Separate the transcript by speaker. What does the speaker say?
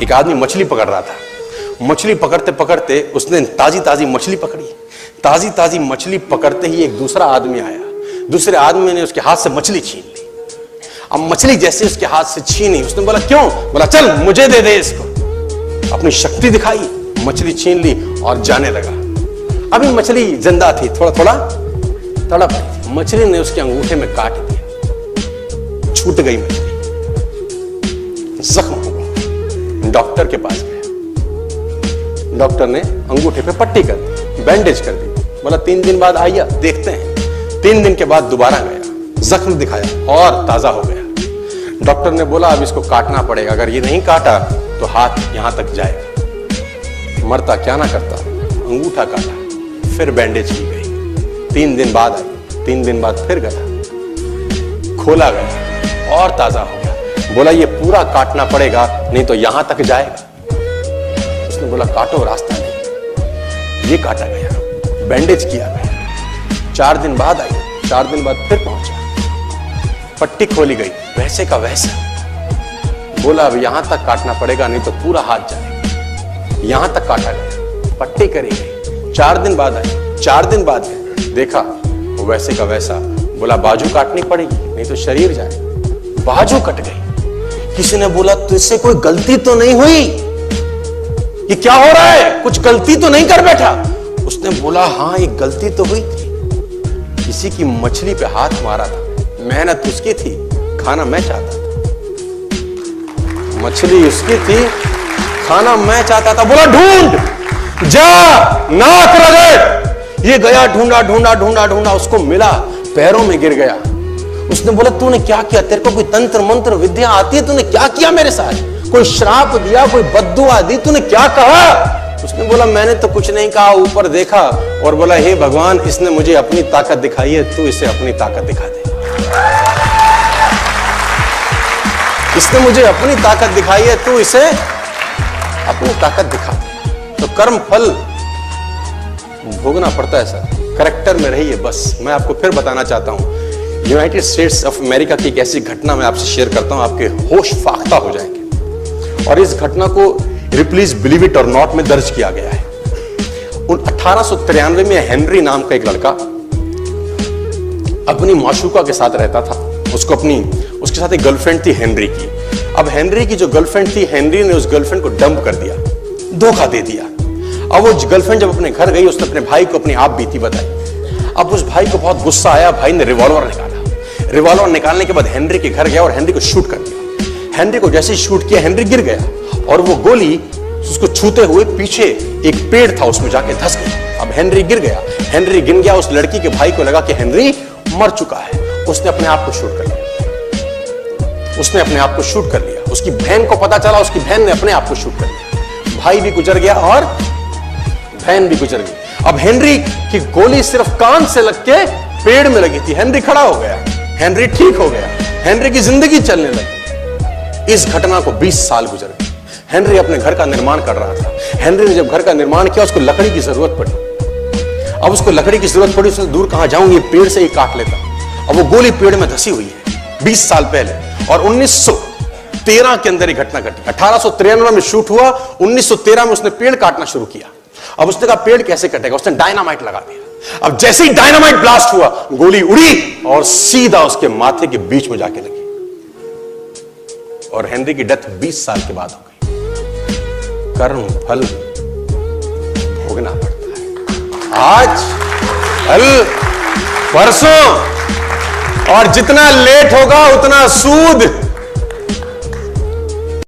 Speaker 1: एक आदमी मछली पकड़ रहा था। मछली पकड़ते पकड़ते उसने ताजी ताजी मछली पकड़ी। ताजी ताजी मछली पकड़ते ही एक दूसरा आदमी आया। दूसरे आदमी ने उसके हाथ से मछली छीन ली। अब मछली जैसे उसके हाथ से छीनी, उसने बोला क्यों? बोला चल मुझे दे दे इसको। अपनी शक्ति दिखाई, मछली छीन ली और जाने लगा। अभी मछली जिंदा थी, थोड़ा थोड़ा तड़प रही थी। मछली ने उसके अंगूठे में काट दिया, छूट गई मछली, जख्म हुआ। डॉक्टर के पास गया। डॉक्टर ने अंगूठे पे पट्टी कर दी, बैंडेज कर दी। बोला 3 दिन बाद आइए देखते हैं। 3 दिन के बाद दोबारा गया, जख्म दिखाया और ताजा हो गया। डॉक्टर ने बोला अब इसको काटना पड़ेगा, अगर ये नहीं काटा तो हाथ यहां तक जाएगा। मरता क्या ना करता, अंगूठा काटा, फिर बैंडेज की गई। 3 दिन बाद आई, 3 दिन बाद फिर गया, खोला गया और ताजा हो गया। बोला ये पूरा काटना पड़ेगा नहीं तो यहां तक जाएगा। उसने बोला काटो, रास्ता नहीं। ये काटा गया, बैंडेज किया गया। 4 दिन बाद आई, 4 दिन बाद फिर पहुंचा, पट्टी खोली गई, वैसे का वैसा। बोला अब यहां तक काटना पड़ेगा नहीं तो पूरा हाथ जाएगा। यहां तक काटा गया, पट्टी करी गई। 4 दिन बाद आई, 4 दिन बाद देखा वो वैसे का वैसा। बोला बाजू काटनी पड़ेगी नहीं तो शरीर जाएगा। बाजू कट गई। किसी ने बोला तुझसे कोई गलती तो नहीं हुई? ये क्या हो रहा है? कुछ गलती तो नहीं कर बैठा? उसने बोला हाँ एक गलती तो हुई थी। किसी की मछली पे हाथ मारा था, मेहनत उसकी थी, खाना मैं चाहता था। मछली उसकी थी, खाना मैं चाहता था। बोला ढूंढ, जा, नाक रगड़। ये गया, ढूंढा ढूंढा ढूंढा ढूंढा, उसको मिला, पैरों में गिर गया। उसने बोला तूने क्या किया? तेरे को कोई तंत्र मंत्र विद्या आती है? तूने क्या किया मेरे साथ? कोई श्राप दिया, कोई बद्दुआ दी? तूने क्या कहा? उसने बोला मैंने तो कुछ नहीं कहा, ऊपर देखा और बोला हे भगवान इसने मुझे अपनी ताकत दिखाई है, तू इसे अपनी ताकत दिखा दे। इसने मुझे अपनी ताकत दिखाई है, तू इसे अपनी ताकत दिखा दे। तो कर्म फल भोगना पड़ता है सर, करेक्टर में रहिए बस। मैं आपको फिर बताना चाहता हूं, यूनाइटेड स्टेट्स ऑफ अमेरिका की एक ऐसी घटना मैं आपसे शेयर करता हूं, आपके होश फाख्ता हो जाएंगे। और इस घटना को रिप्लीज बिलीव इट और नॉट में दर्ज किया गया है। 1893 में हेनरी नाम का एक लड़का अपनी माशूका के साथ रहता था। उसके साथ एक गर्लफ्रेंड थी हेनरी की। अब हेनरी की जो गर्लफ्रेंड थी, हेनरी ने उस गर्लफ्रेंड को डंप कर दिया, धोखा दे दिया। अब वो गर्लफ्रेंड जब अपने घर गई, उसने अपने भाई को अपनी आप बीती बताई। अब उस भाई को बहुत गुस्सा आया, भाई ने रिवॉल्वर निकाला। रिवॉल्वर निकालने के बाद हेनरी के घर गया और हेनरी को शूट कर दिया। हेनरी को जैसे ही शूट किया, हेनरी गिर गया और वो गोली उसको छूते हुए पीछे एक पेड़ था उसमें जाके धंस गई। अब हेनरी गिर गया, हेनरी गिर गया। उस लड़की के भाई को लगा कि हेनरी मर चुका है, उसने अपने आप को शूट कर लिया। उसने अपने आप को शूट कर लिया। उसकी बहन को पता चला, उसकी बहन ने अपने आप को शूट कर लिया। भाई भी गुजर गया और बहन भी गुजर गई। अब हेनरी की गोली सिर्फ कान से लग के पेड़ में लगी थी। हेनरी खड़ा हो गया, हेनरी ठीक हो गया, हेनरी की जिंदगी चलने लगी। इस घटना को 20 साल गुजर गए। हेनरी अपने घर का निर्माण कर रहा था। हेनरी ने जब घर का निर्माण किया, उसको लकड़ी की जरूरत पड़ी। अब उसको लकड़ी की जरूरत पड़ी, उसने दूर कहां जाऊं, ये पेड़ से ही काट लेता। अब वो गोली पेड़ में धसी हुई है 20 साल पहले। और 1913 के अंदर ये घटना घटी। 1893 में शूट हुआ, 1913 में उसने पेड़ काटना शुरू किया। अब उसने कहा पेड़ कैसे कटेगा, उसने डायनामाइट लगा दिया। अब जैसे ही डायनामाइट ब्लास्ट हुआ, गोली उड़ी और सीधा उसके माथे के बीच में जाके लगी और हेनरी की डेथ 20 साल के बाद हो गई। कर्म फल भोगना पड़ता है, आज कल परसों, और जितना लेट होगा उतना सूद।